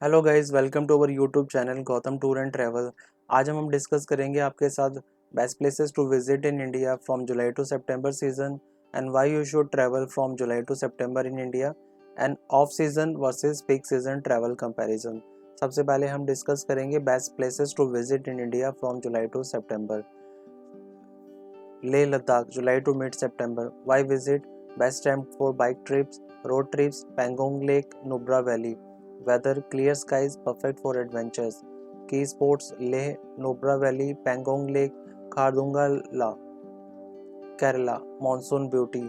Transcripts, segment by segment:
Hello guys, welcome to our YouTube channel Gautam tour and travel. आज हम discuss करेंगे आपके साथ best places to visit in India from July to September season and why you should travel from July to September in India and off season versus peak season travel comparison. सबसे पहले हम discuss करेंगे best places to visit in India from July to September. Leh Ladakh, July to mid-September. Why visit? Best time for bike trips, road trips, Pangong Lake, Nubra Valley. Weather, clear skies, perfect for adventures. Key sports, Leh, Nubra Valley, Pangong Lake, Khardunga La. Kerala, monsoon beauty.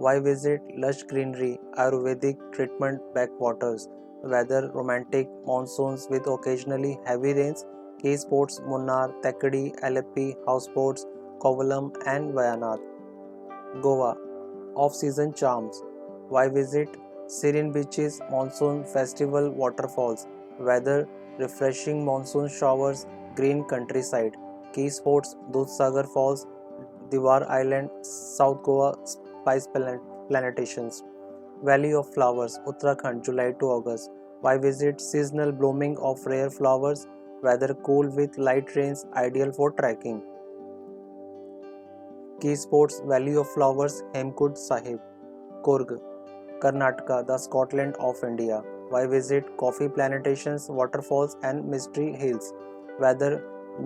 Why visit? Lush greenery, Ayurvedic treatment backwaters. Weather, romantic monsoons with occasionally heavy rains. Key sports, Munnar, Thekkady, Alleppey, houseboats, Kovalam and Wayanad. Goa, off-season charms. Why visit? Serene beaches, monsoon festival waterfalls. Weather, refreshing monsoon showers, green countryside. Key sports, Dudhsagar Falls, Diwar Island, South Goa Spice Plantations. Valley of Flowers, Uttarakhand, July to August. Why visit? Seasonal blooming of rare flowers. Weather cool with light rains, ideal for trekking. Key sports, Valley of Flowers, Hemkud Sahib. Kurg, Karnataka, the Scotland of India. Why visit? Coffee plantations, waterfalls and mystery hills. Weather,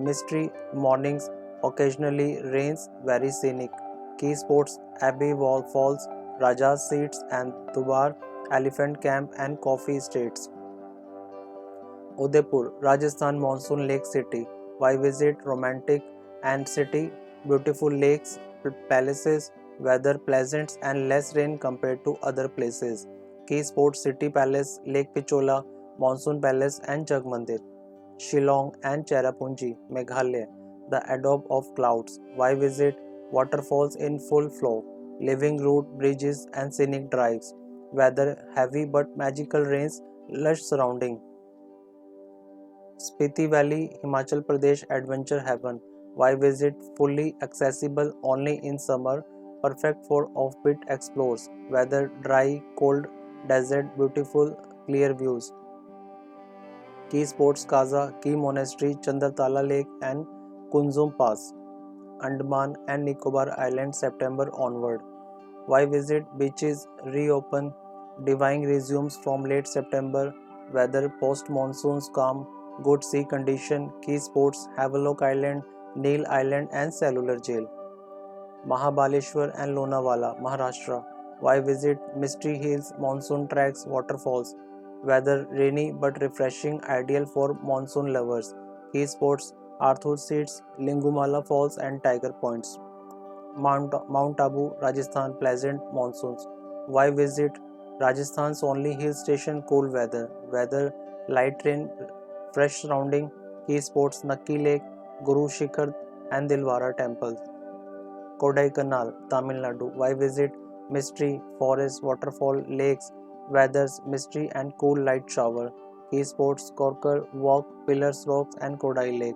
misty mornings, occasionally rains, very scenic. Key sports, Abbey Wall Falls, Raja's Seats and Dubar, Elephant Camp and Coffee Estates. Udaipur, Rajasthan Monsoon Lake City. Why visit? Romantic and city, beautiful lakes, palaces, weather pleasant and less rain compared to other places. Key sports, City Palace, Lake Pichola, Monsoon Palace and Jagmandir. Shillong and Cherrapunji, Meghalaya, the adobe of clouds. Why visit? Waterfalls in full flow, living route, bridges and scenic drives. Weather, heavy but magical rains, lush surrounding. Spiti Valley, Himachal Pradesh Adventure Heaven. Why visit? Fully accessible only in summer, perfect for offbeat explores. Weather dry, cold, desert, beautiful, clear views. Key sports, Kaza, Key Monastery, Chandartala Lake and Kunzum Pass. Andaman and Nicobar Islands September onward. Why visit? Beaches reopen, diving resumes from late September, weather post monsoons calm, good sea condition, key sports Havelock Island, Neil Island and Cellular Jail. Mahabaleshwar and Lonavala, Maharashtra. Why visit? Mystery Hills, monsoon tracks, waterfalls. Weather rainy but refreshing, ideal for monsoon lovers. Key sports Arthur Seats, Lingumala Falls and Tiger Points. Mount Abu, Rajasthan, pleasant monsoons. Why visit? Rajasthan's only hill station, cool weather. Weather, light rain, fresh surrounding. Key sports Nakki Lake, Guru Shikhar and Dilwara temples. Kodaikanal, Tamil Nadu. Why visit? Mystery, forest, waterfall, lakes, weathers, mystery and cool light shower. Key sports Korkar, Walk, Pillars Rocks and Kodai Lake.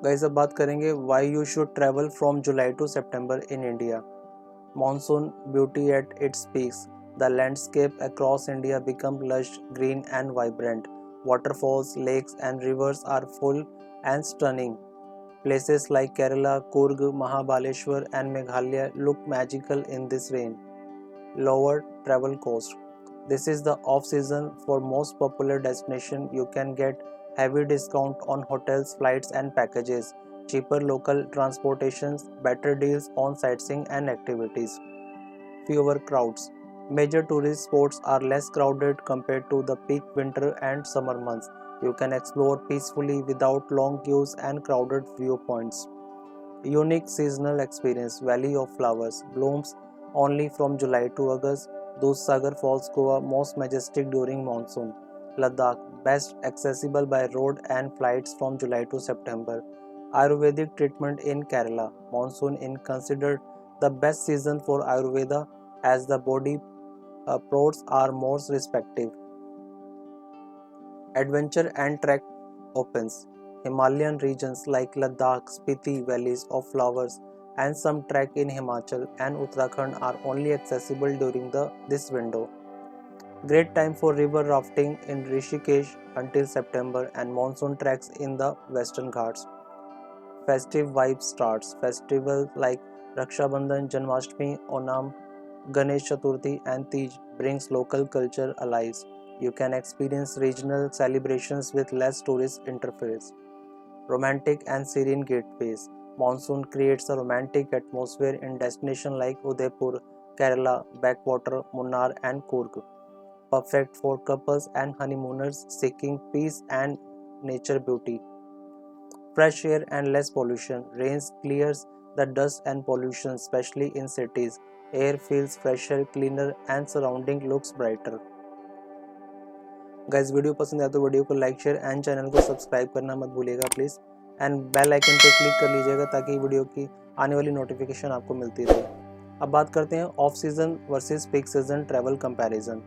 Guys अब बात करेंगे why you should travel from July to September in India. Monsoon beauty at its peaks. The landscape across India become lush, green and vibrant. Waterfalls, lakes and rivers are full and stunning. Places like Kerala, Coorg, Mahabaleshwar and Meghalaya look magical in this rain. Lower travel cost. This is the off-season for most popular destination. You can get heavy discount on hotels, flights and packages, cheaper local transportations, better deals on sightseeing and activities. Fewer crowds. Major tourist spots are less crowded compared to the peak winter and summer months. You can explore peacefully without long queues and crowded viewpoints. Unique seasonal experience. Valley of Flowers blooms only from July to August. Dudhsagar Falls, Goa, most majestic during monsoon. Ladakh, best accessible by road and flights from July to September. Ayurvedic treatment in Kerala. Monsoon is considered the best season for Ayurveda as the body prods are more respective. Adventure and trek opens. Himalayan regions like Ladakh, Spiti, valleys of flowers, and some trek in Himachal and Uttarakhand are only accessible during this window. Great time for river rafting in Rishikesh until September and monsoon treks in the Western Ghats. Festive vibes starts. Festivals like Raksha Bandhan, Janmashtami, Onam, Ganesh Chaturthi and Tej brings local culture alive. You can experience regional celebrations with less tourist interference. Romantic and serene gateways. Monsoon creates a romantic atmosphere in destinations like Udaipur, Kerala, Backwater, Munnar and Coorg. Perfect for couples and honeymooners seeking peace and nature beauty. Fresh air and less pollution. Rains clears the dust and pollution, especially in cities. Air feels fresher, cleaner and surrounding looks brighter. Guys video पसंद आया तो video को like share and channel को subscribe करना मत भूलिएगा please and bell icon पे click कर लीजिएगा ताकि वीडियो की आने वाली नोटिफिकेशन आपको मिलती रहे। अब बात करते हैं off season versus peak season travel comparison.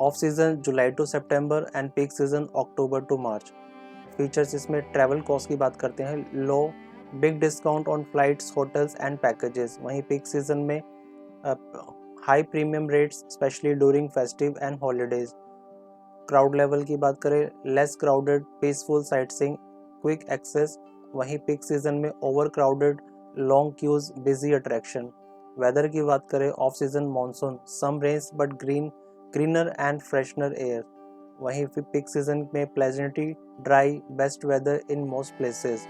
Off season July to September and peak season October to March. Features इसमें ट्रैवल कॉस्ट की बात करते हैं। Low big discount on flights hotels and packages. वहीं पीक सीज़न में high premium rates specially during festive and holidays. Crowd level की बात करें less crowded peaceful sightseeing quick access. वहीं पीक सीजन में over crowded long queues busy attraction. Weather की बात करें off season monsoon some rains but greener and freshener air. वहीं peak season में pleasantly dry best weather in most places.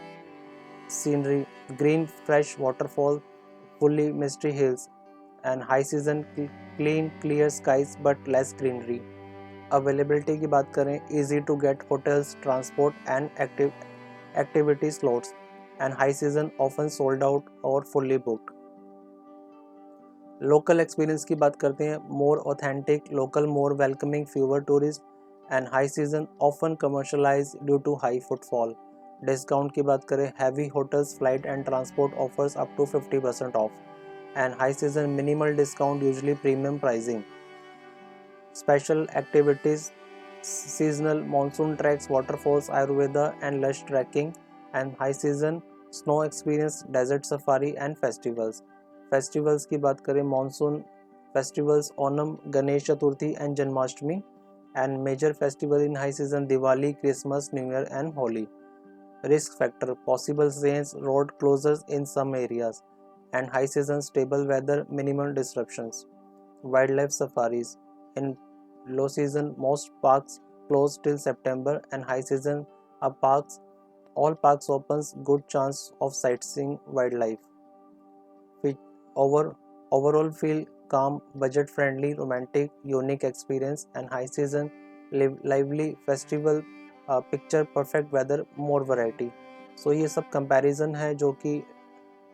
Scenery green fresh waterfall fully misty hills and high season clean clear skies but less greenery। Availability की बात करें easy to get hotels transport and activity slots and high season often sold out or fully booked। Local experience की बात करते हैं more authentic local more welcoming fewer tourists and high season often commercialized due to high footfall। Discount की बात करें heavy hotels flight and transport offers up to 50% off and high season minimal discount usually premium pricing. Special activities seasonal monsoon treks waterfalls ayurveda and lush trekking and high season snow experience desert safari and festivals की बात करें monsoon festivals Onam Ganesh Chaturthi and Janmashtami and major festival in high season Diwali, Christmas, New Year and Holi। Risk factor possible rains road closures in some areas and high season stable weather minimal disruptions। Wildlife safaris in low season most parks close till September and high season all parks opens good chance of sightseeing wildlife। Overall feel calm budget friendly romantic unique experience and high season lively festival picture perfect weather more variety. So ये सब comparison है जो कि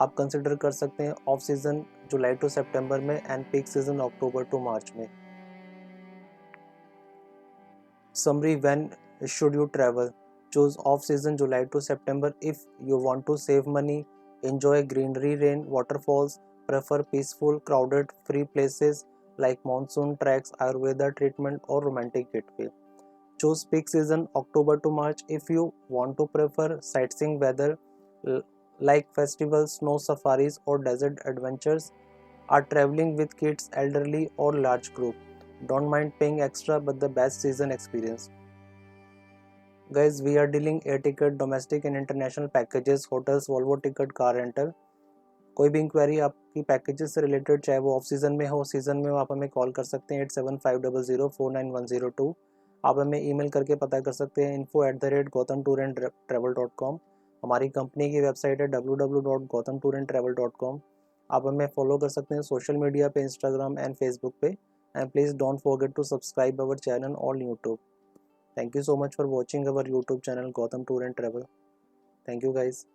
आप consider कर सकते हैं off season July to September में and peak season October to March में। Summary when should you travel choose off season July to September if you want to save money enjoy greenery rain waterfalls prefer peaceful crowded free places like monsoon treks Ayurveda treatment और romantic getaway. Choose peak season October to March if you want to prefer sightseeing weather like festivals, snow safaris or desert adventures, are traveling with kids, elderly or large group. Don't mind paying extra but the best season experience। Guys, we are dealing air ticket, domestic and international packages, hotels, Volvo ticket, car rental। कोई भी inquiry आपकी packages से related चाहे वो of season में हो season में हो आप हमें कॉल कर सकते हैं 8750049102। आप हमें ईमेल करके पता कर सकते हैं info@gautamtourandravel.com। हमारी कंपनी की वेबसाइट है www.gautamtourandravel.com। आप हमें फॉलो कर सकते हैं सोशल मीडिया पे इंस्टाग्राम एंड फेसबुक पे and please don't forget to subscribe our channel on YouTube. Thank you so much for watching our YouTube channel Gautam tour and travel. Thank you guys.